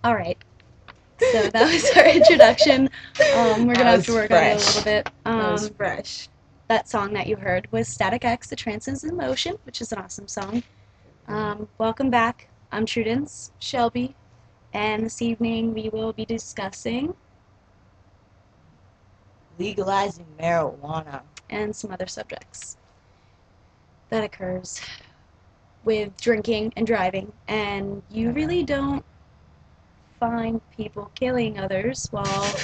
All right. So that was our introduction. We're gonna have to work on it a little bit. That was fresh. That song that you heard was Static X, The Trances in Motion, which is an awesome song. Welcome back. I'm Trudence, Shelby, and this evening we will be discussing Legalizing marijuana and some other subjects that occurs with drinking and driving, and you really don't find people killing others while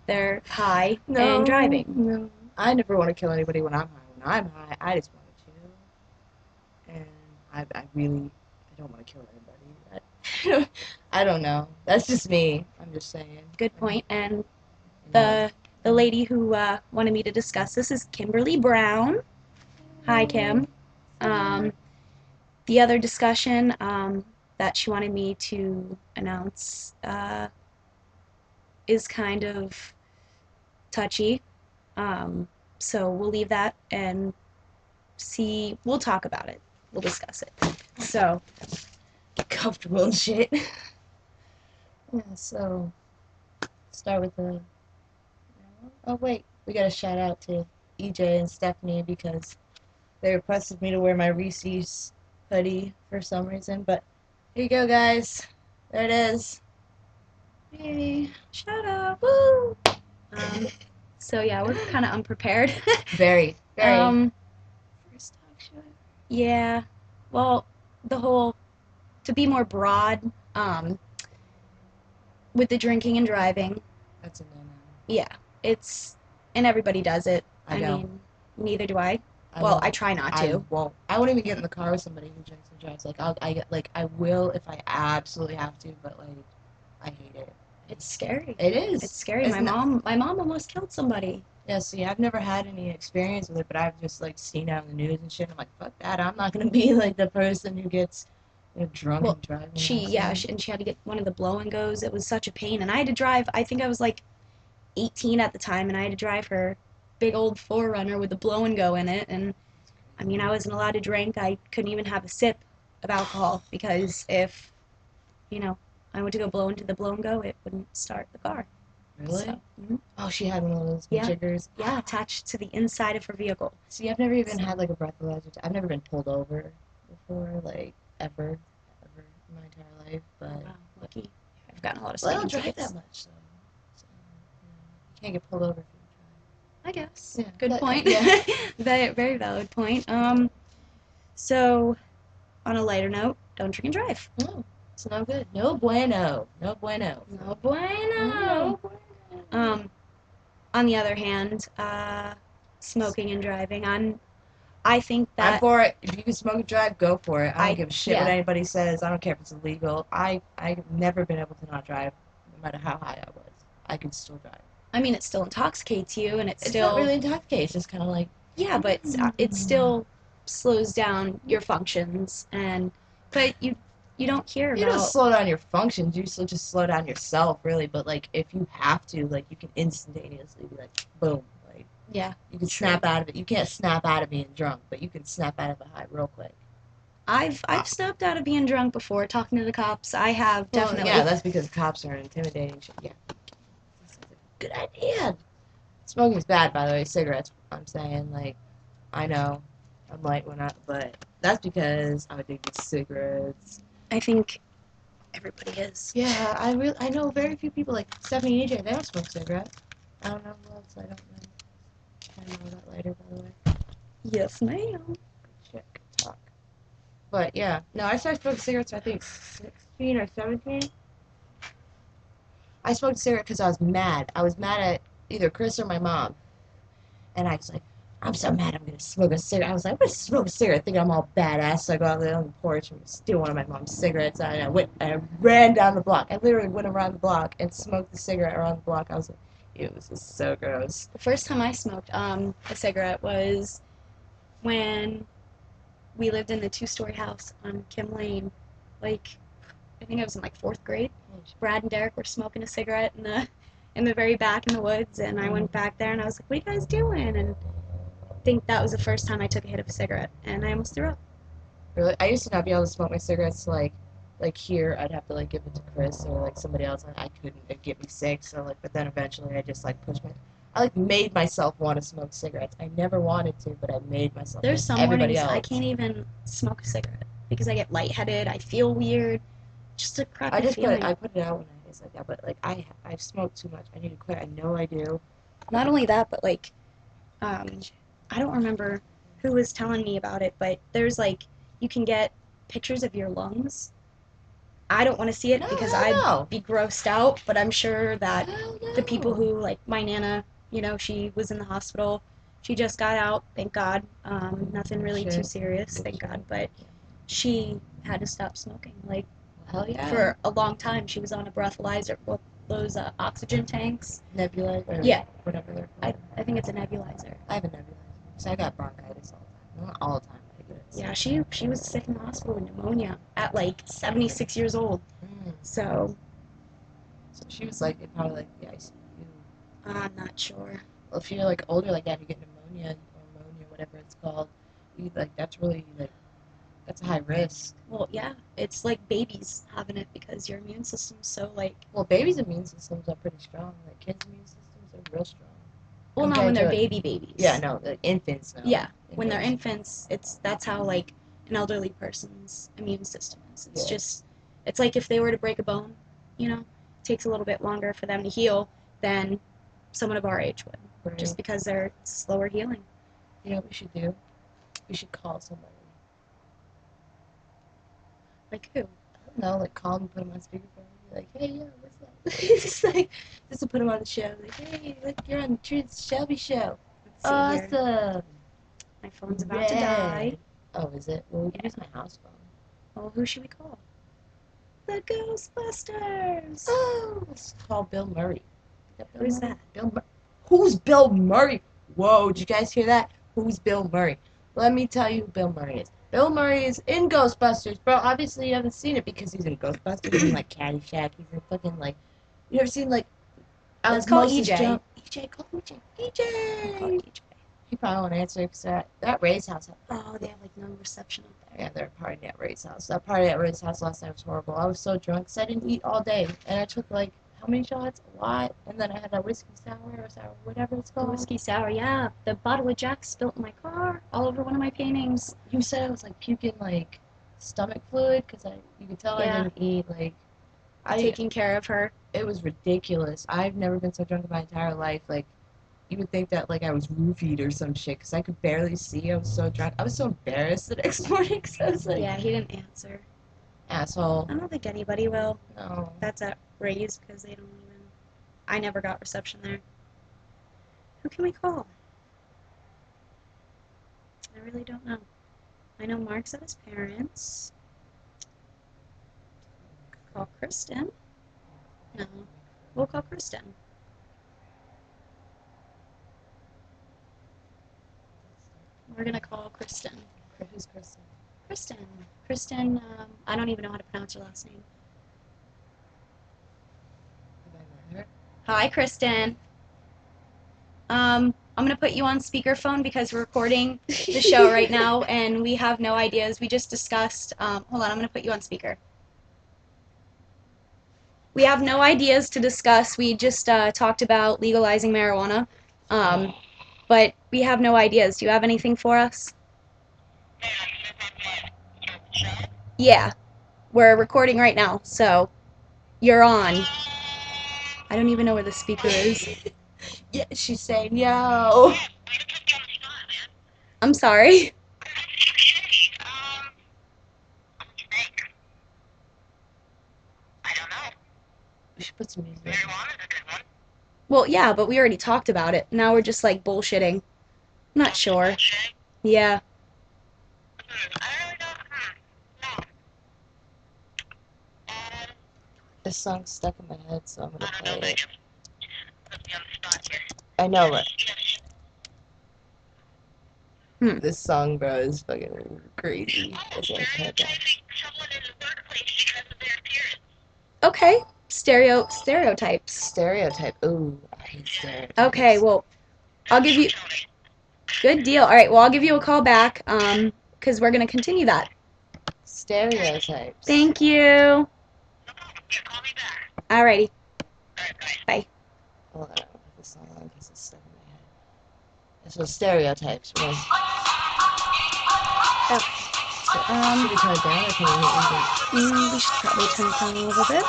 they're high and driving. No, I never want to kill anybody when I'm high. When I'm high, I just want to chill, and I really don't want to kill anybody. I don't know. That's just me. I'm just saying. Good point. And the lady who wanted me to discuss this is Kimberly Brown. Hi, Kim. The other discussion that she wanted me to announce is kind of touchy. So we'll leave that and see. We'll talk about it. We'll discuss it. So get comfortable and shit. Yeah. So start with the. Oh wait, we got a shout out to EJ and Stephanie because they requested me to wear my Reese's hoodie for some reason. But here you go, guys. There it is. Yay! Shout out! Woo! So yeah, we're kind of unprepared. Very. First talk show. Yeah. Well, to be more broad, with the drinking and driving. That's a no-no. Yeah, and everybody does it. I know. mean, neither do I. Well, I try not to. I won't even get in the car with somebody who drinks and drives. I will if I absolutely have to, but I hate it. It's scary. It is. It's scary. My mom almost killed somebody. Yeah, see, I've never had any experience with it, but I've just seen it on the news and shit. I'm like, fuck that. I'm not gonna be the person who gets drunk and driving. She had to get one of the blow and goes. It was such a pain, and I had to drive. I think I was 18 at the time, and I had to drive her big old 4Runner with the blow and go in it. And I mean, I wasn't allowed to drink. I couldn't even have a sip of alcohol because if I went to go blow into the blow and go, it wouldn't start the car. Really? So, Oh, she had one of those jiggers. Yeah, attached to the inside of her vehicle. See, I've never even had a breathalyzer. I've never been pulled over before, ever in my entire life. But wow, lucky. I've gotten a lot of I don't speeding drive tickets. that much, so you can't get pulled over if you I guess. Yeah, Good point. Yeah. Very valid point. So, on a lighter note, don't drink and drive. No, it's no good. No bueno. No bueno. No bueno. On the other hand, smoking and driving. I think that I'm for it. If you can smoke and drive, go for it. I don't give a shit what anybody says. I don't care if it's illegal. I've never been able to not drive, no matter how high I was. I can still drive. I mean, it still intoxicates you, and it's not really intoxicates. It's kind of yeah, but it still slows down your functions, but you don't hear about. You don't slow down your functions. You just slow down yourself, really. But if you have to, you can instantaneously be boom. Yeah. You can snap out of it. You can't snap out of being drunk, but you can snap out of a high real quick. I've snapped out of being drunk before, talking to the cops. I have definitely. Yeah, that's because cops are intimidating. Yeah. Good idea. Smoking's bad, by the way. Cigarettes, I'm saying. I know I'm light when but that's because I'm addicted to cigarettes. I think everybody is. Yeah, I know very few people like Stephanie and EJ. They don't smoke cigarettes. I don't know who else. I don't know. I know that later, by the way. Yes, ma'am. Check talk. But yeah, no, I started smoking cigarettes. I think 16 or 17. I smoked a cigarette because I was mad. I was mad at either Chris or my mom, and I was like, I'm so mad. I'm gonna smoke a cigarette. I was like, I'm gonna smoke a cigarette, thinking I'm all badass. So I go out there on the porch and steal one of my mom's cigarettes. And I ran down the block. I literally went around the block and smoked the cigarette around the block. I was like, it was just so gross. The first time I smoked a cigarette was when we lived in the two-story house on Kim Lane. Like, I think I was in like fourth grade. Brad and Derek were smoking a cigarette in the very back in the woods, and I went back there and I was like, "What are you guys doing?" And I think that was the first time I took a hit of a cigarette, and I almost threw up. Really, I used to not be able to smoke my cigarettes like here. I'd have to like give it to Chris or like somebody else, and I couldn't. It'd get me sick. So like, but then eventually I just like pushed my. I like made myself want to smoke cigarettes. I never wanted to, but I made myself. There's some everybody mornings else. I can't even smoke a cigarette because I get lightheaded. I feel weird. Just a crappy feeling. I put it out when I was like that, but like I've smoked too much. I need to quit. I know I do. Not only that, but like, um, I don't remember who was telling me about it, but there's like, you can get pictures of your lungs. I don't want to see it No, because hell I'd no. be grossed out, but I'm sure that Hell the people no. who, like my Nana, she was in the hospital. She just got out, thank God. Nothing really too Shit. serious, thank God. But she had to stop smoking. Like, Hell yeah. for a long time, she was on a breathalyzer, well, those oxygen tanks. Nebulizer. Yeah. Whatever they're called. I think it's a nebulizer. I have a nebulizer because I got bronchitis all the time. Not all the time, but I get it. Yeah, she was sick in the hospital with pneumonia at like 76 years old. So So she was like, it probably like the ICU. I'm not sure. Well, if you're like older like that, you get pneumonia or pneumonia, whatever it's called. You like that's really like that's a high risk. Well, yeah, it's like babies having it because your immune system's so like. Well, babies' immune systems are pretty strong. Like kids' immune systems are real strong. Well, not when they're babies. Yeah, no, like infants. No. Yeah, when they're infants, that's how like an elderly person's immune system is. It's just, it's like if they were to break a bone, it takes a little bit longer for them to heal than someone of our age would, Right. just because they're slower healing. You know what we should do? We should call somebody. Like who? I don't know, like call them, put them on speakerphone, and be like, hey, yeah, what's up? just to put them on the show. Like, hey, look, you're on the Truth Shelby show. Awesome. My phone's about to die. Oh, is it? Well, we can use my house phone. Well, who should we call? The Ghostbusters! Oh, let's call Bill Murray. Who's that? Who's Bill Murray? Whoa, did you guys hear that? Who's Bill Murray? Let me tell you who Bill Murray is. Bill Murray is in Ghostbusters, bro. Obviously, you haven't seen it because he's in Ghostbusters. He's in, like, Caddyshack. He's in fucking, like... You ever seen, like... Let's call EJ. EJ, call EJ. EJ! He probably won't answer because that Ray's house... Oh, they have, like, no reception up there. Yeah, they're partying at Ray's house. That party at Ray's house last night was horrible. I was so drunk because I didn't eat all day. And I took, like... How many shots? A lot. And then I had that whiskey sour or sour, whatever it's called. Whiskey sour, yeah. The bottle of Jack spilt in my car, all over one of my paintings. You said I was like puking like stomach fluid because you could tell I didn't eat. Like, taking care of her. It was ridiculous. I've never been so drunk in my entire life. Like, you would think that like I was roofied or some shit because I could barely see. I was so drunk. I was so embarrassed the next morning because I was like, yeah, he didn't answer. Asshole. I don't think anybody will. No. That's at Ray's because they don't even. I never got reception there. Who can we call? I really don't know. I know Mark's at his parents'. Call Kristen. No, we'll call Kristen. We're gonna call Kristen. Who's Kristen? Kristen, I don't even know how to pronounce her last name. Have I met her? Hi, Kristen. I'm gonna put you on speakerphone because we're recording the show right now and we have no ideas. We just discussed, hold on, I'm gonna put you on speaker. We have no ideas to discuss. We just talked about legalizing marijuana, but we have no ideas. Do you have anything for us? Yeah. We're recording right now, so you're on. I don't even know where the speaker is. Yeah, she's saying yo. I'm sorry. We should put some music. Well, yeah, but we already talked about it. Now we're just like bullshitting. I'm not sure. Yeah. This song's stuck in my head, so I'm gonna play it. I know, but this song, bro, is fucking crazy. It's like Okay. Stereotypes. stereotype. Ooh, I hate stereotypes. Okay, well, I'll give you. Good deal. All right, well, I'll give you a call back, because we're gonna continue that. Stereotypes. Thank you. Alrighty. Bye. Hold on, I'll put this song on because it's stuck in my head. So stereotypes. Right? Should we turn it down or can we We should probably turn it down a little bit.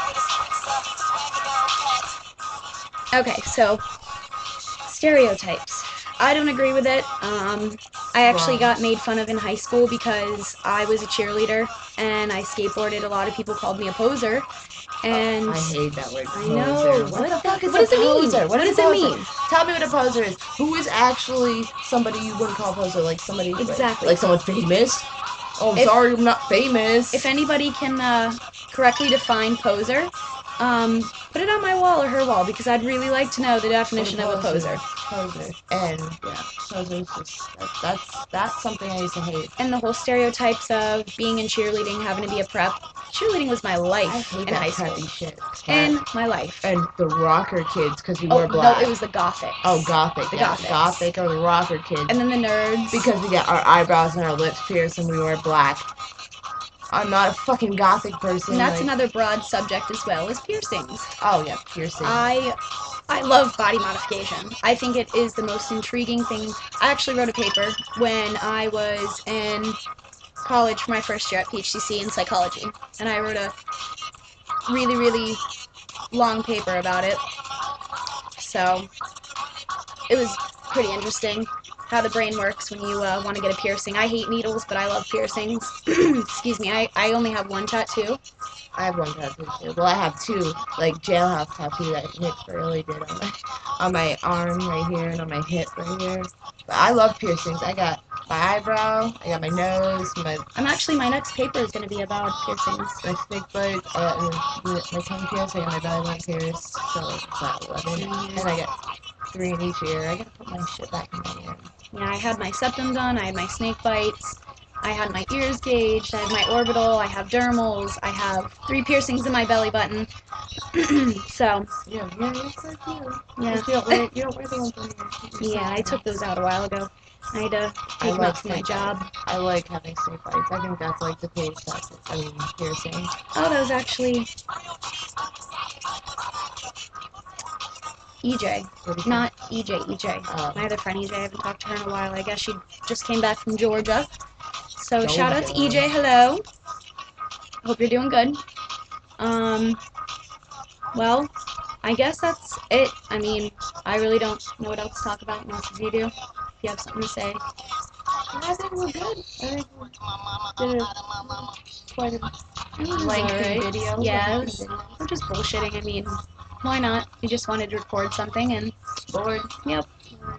Okay, so stereotypes. I don't agree with it. I actually got made fun of in high school because I was a cheerleader and I skateboarded. A lot of people called me a poser. And I hate that word. I know. What the fuck is what does a it mean? poser? What does it mean? Tell me what a poser is. Who is actually somebody you wouldn't call a poser? Like somebody Exactly. like someone famous? Oh, I'm sorry, I'm not famous. If anybody can correctly define poser, put it on my wall or her wall because I'd really like to know the definition of a poser. Poser. And yeah, poser's just that's something I used to hate. And the whole stereotypes of being in cheerleading, having to be a prep. Cheerleading was my life in high school. Shit. And my life. And the rocker kids, because we were black. No, it was the gothics. Oh, gothic. The yeah, gothics. Gothic or the rocker kids. And then the nerds. Because we got our eyebrows and our lips pierced and we were black. I'm not a fucking gothic person. And that's another broad subject as well, is piercings. Oh, yeah, piercings. I love body modification. I think it is the most intriguing thing. I actually wrote a paper when I was in college for my first year at PHCC in psychology. And I wrote a really, really long paper about it. So it was pretty interesting how the brain works when you want to get a piercing. I hate needles, but I love piercings. Excuse me, I only have one tattoo. I have one tattoo too. Well, I have two, like jailhouse tattoo that Nick Burley did on my arm right here and on my hip right here. But I love piercings. I got my eyebrow, I got my nose, my next paper is going to be about piercings. My snake bite, my tongue pierced, I got my belly button pierced, so it's not 11. And I got 3 in each ear. I gotta put my shit back in my ear. Yeah, I had my septum done, I had my snake bites, I had my ears gauged, I had my orbital, I have dermals, I have 3 piercings in my belly button. So. Yeah, you're so cute. Yeah. You don't wear the ones on here. Yeah, I took those out a while ago. I had to take them out for my job. I like having snake bites. I think that's like the piercing. Oh, that was actually EJ. Not EJ, EJ. My other friend EJ, I haven't talked to her in a while. I guess she just came back from Georgia. So shout out to EJ, hello. Hope you're doing good. Well, I guess that's it. I mean, I really don't know what else to talk about unless you do. If you have something to say. I think we're good. I think we did quite a lengthy video. Yeah, we're just bullshitting. I mean, why not? We just wanted to record something and bored. Yep,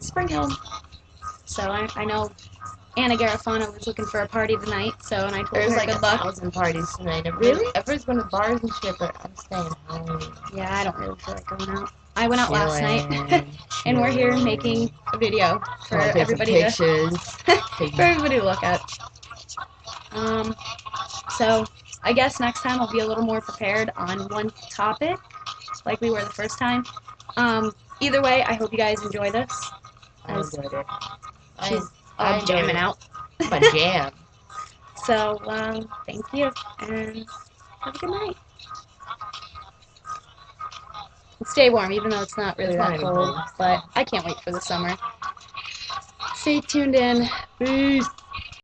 Spring Hill. So I know Anna Garofano was looking for a party tonight, and I told her like good luck. 1,000 parties tonight. Really? Everyone's going to bars and shit, but I'm staying home. Yeah, I don't really feel like going out. I went out last night, and we're here making a video for everybody to look at. So I guess next time I'll be a little more prepared on one topic, like we were the first time. Either way, I hope you guys enjoy this. I enjoyed it. I'm jamming out. My jam. So, thank you, and have a good night. Stay warm, even though it's not really that cold, but I can't wait for the summer. Stay tuned in. Peace.